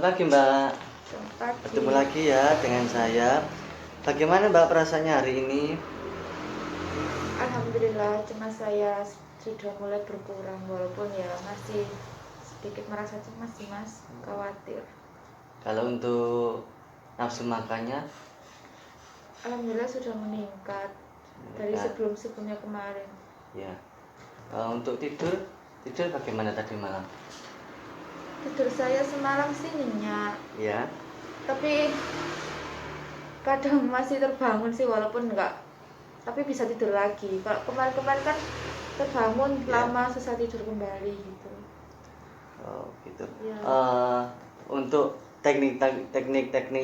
pagi Mbak. Selamat pagi. Bertemu lagi ya dengan saya. Bagaimana Mbak perasaannya hari ini? Alhamdulillah, cemas saya sudah mulai berkurang, walaupun ya masih sedikit merasa cemas sih Mas, khawatir. Kalau untuk nafsu makannya? Alhamdulillah sudah meningkat dari sebelumnya kemarin. Ya. Untuk tidur bagaimana tadi malam? Tidur saya semalam sih nyenyak, Ya. tapi kadang masih terbangun sih, walaupun enggak, tapi bisa tidur lagi. Kalau kemarin-kemarin kan terbangun lama susah tidur kembali gitu. Oh gitu. Ya. Untuk teknik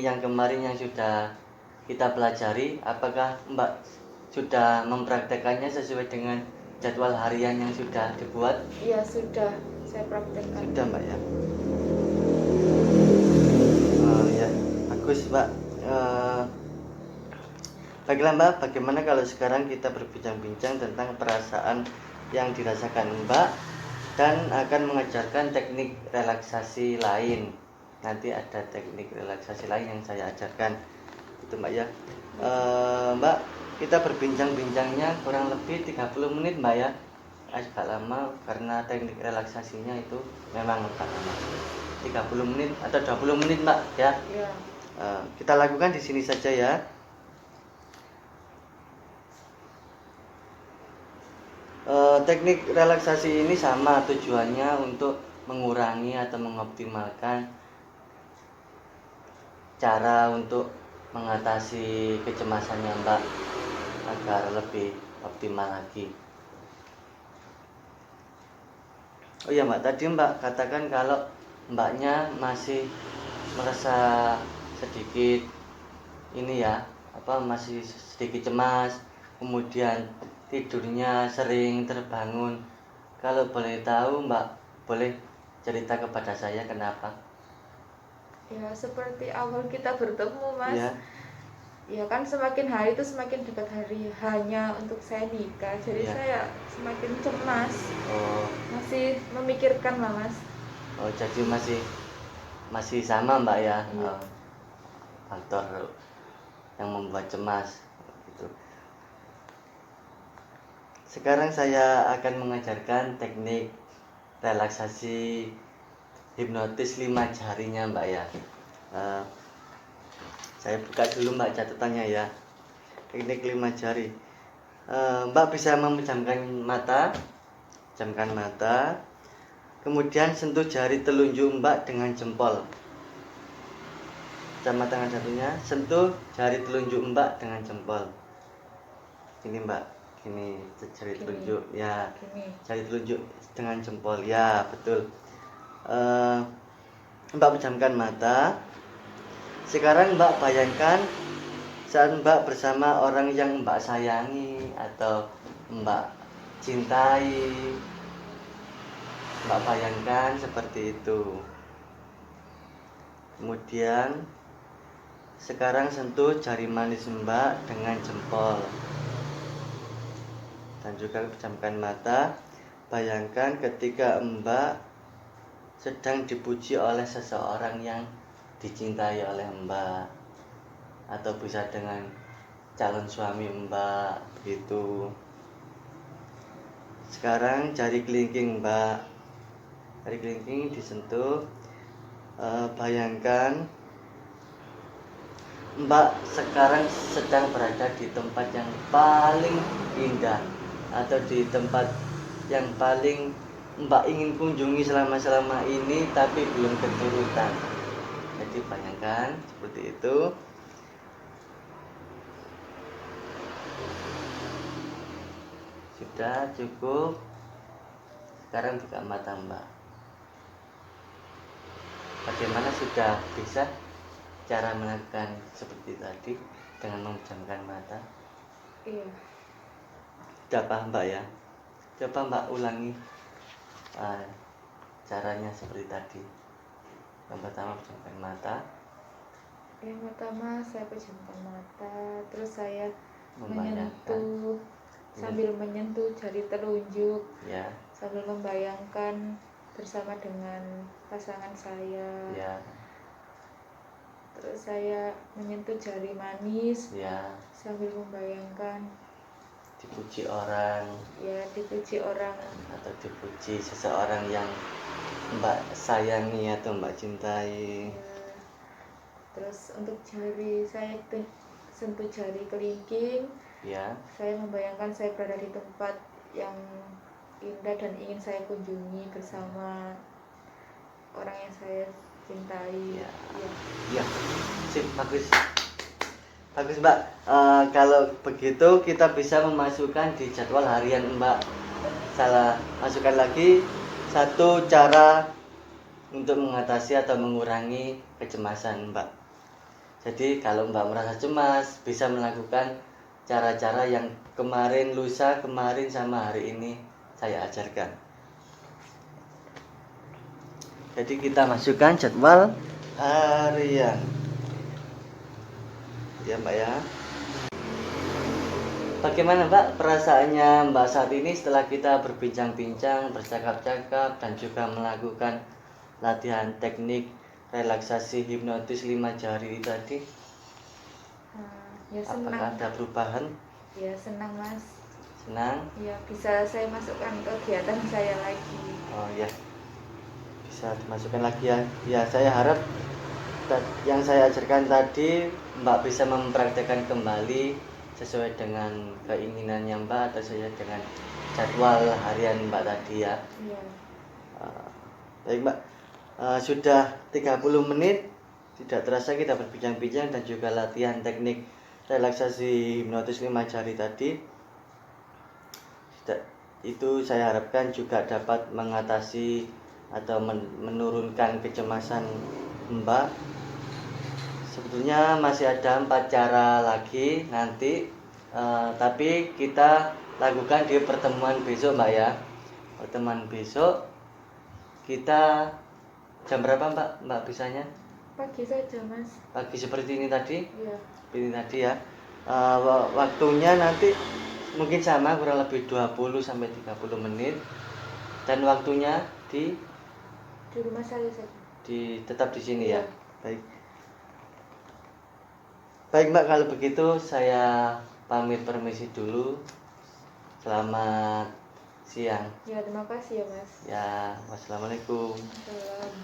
yang kemarin yang sudah kita pelajari, apakah Mbak sudah mempraktekannya sesuai dengan jadwal harian yang sudah dibuat? Iya sudah, saya praktekkan. Sudah Mbak ya. Ya bagus Mbak. Baiklah Mbak, bagaimana kalau sekarang kita berbincang-bincang tentang perasaan yang dirasakan Mbak dan akan mengajarkan teknik relaksasi lain. Nanti ada teknik relaksasi lain yang saya ajarkan, itu Mbak ya. Mbak, kita berbincang-bincangnya kurang lebih 30 menit Mbak ya. Agak lama karena teknik relaksasinya itu memang agak lama. 30 menit atau 20 menit Mbak ya. Kita lakukan di sini saja ya. Teknik relaksasi ini sama tujuannya untuk mengurangi atau mengoptimalkan cara untuk mengatasi kecemasannya Mbak agar lebih optimal lagi. Oh iya Mbak, tadi Mbak katakan kalau Mbaknya masih merasa sedikit masih sedikit cemas, kemudian tidurnya sering terbangun. Kalau boleh tahu Mbak, boleh cerita kepada saya kenapa? Ya seperti awal kita bertemu Mas. Ya kan semakin hari itu semakin dekat hari hanya untuk saya nikah. Jadi saya semakin cemas. Masih memikirkan lah Mas. Oh jadi masih sama Mbak ya. Faktor yang membuat cemas gitu. Sekarang saya akan mengajarkan teknik relaksasi hipnotis 5 jarinya Mbak ya. Saya buka dulu Mbak catatannya ya. Teknik 5 jari. Mbak bisa memejamkan mata, kemudian sentuh jari telunjuk Mbak dengan jempol. Sama tangan satunya, sentuh jari telunjuk Mbak dengan jempol. Ini Mbak, ini jari telunjuk ya. Jari telunjuk dengan jempol ya, betul. Mbak pejamkan mata. Sekarang Mbak bayangkan saat Mbak bersama orang yang Mbak sayangi atau Mbak cintai. Mbak bayangkan seperti itu. Kemudian sekarang sentuh jari manis Mbak dengan jempol. Dan juga pejamkan mata. Bayangkan ketika Mbak sedang dipuji oleh seseorang yang dicintai oleh Mbak, atau bisa dengan calon suami Mbak gitu. Sekarang jari kelingking Mbak, jari kelingking disentuh. Bayangkan Mbak sekarang sedang berada di tempat yang paling indah, atau di tempat yang paling Mbak ingin kunjungi selama ini tapi belum keturutan. Jadi bayangkan seperti itu. Sudah cukup. Sekarang buka mata Mbak. Bagaimana, sudah bisa cara melakukan seperti tadi dengan memejamkan mata? Iya. Sudah paham Mbak ya? Coba Mbak ulangi caranya seperti tadi. Yang pertama pejamkan mata. Yang pertama saya pejamkan mata, terus saya menyentuh sambil menyentuh jari telunjuk, sambil membayangkan bersama dengan pasangan saya. terus saya menyentuh jari manis ya, sambil membayangkan dipuji orang ya dipuji orang. atau dipuji seseorang yang Mbak sayangi atau Mbak cintai. Ya, terus untuk jari saya sentuh jari kelingking, Ya, saya membayangkan saya berada di tempat yang indah dan ingin saya kunjungi bersama orang yang saya cintai. ya, Ya. ya, sip, bagus. Bagus Mbak. Kalau begitu kita bisa memasukkan di jadwal harian Mbak. Salah masukkan lagi satu cara untuk mengatasi atau mengurangi kecemasan Mbak. Jadi kalau Mbak merasa cemas, bisa melakukan cara-cara yang kemarin, lusa, kemarin sama hari ini saya ajarkan. Jadi kita masukkan jadwal harian. Ya Mbak ya. Bagaimana Mbak perasaannya Mbak saat ini setelah kita berbincang-bincang, bercakap-cakap, dan juga melakukan latihan teknik relaksasi hipnotis 5 jari tadi? Ya senang. Apakah ada perubahan? Ya senang Mas. Senang? Ya bisa saya masukkan ke kegiatan saya lagi. Oh ya, bisa dimasukkan lagi ya. Ya saya harap yang saya ajarkan tadi Mbak bisa mempraktekkan kembali sesuai dengan keinginannya Mbak atau sesuai dengan jadwal harian Mbak tadi ya. Iya. Baik Mbak, sudah 30 menit tidak terasa kita berbincang-bincang dan juga latihan teknik relaksasi hipnotis 5 jari tadi. Itu saya harapkan juga dapat mengatasi atau menurunkan kecemasan Mbak. Sebetulnya masih ada 4 cara lagi nanti, tapi kita lakukan di pertemuan besok Mbak ya. Pertemuan besok kita jam berapa Mbak bisanya? Pagi saja Mas. Pagi seperti ini tadi? Iya. Ini tadi ya. Waktunya nanti mungkin sama, kurang lebih 20 sampai 30 menit. Dan waktunya di rumah saya saja. tetap di sini ya. Iya. Baik. Baik Mbak, kalau begitu saya pamit permisi dulu. Selamat siang. Ya terima kasih ya Mas. Ya, wassalamualaikum. Salam.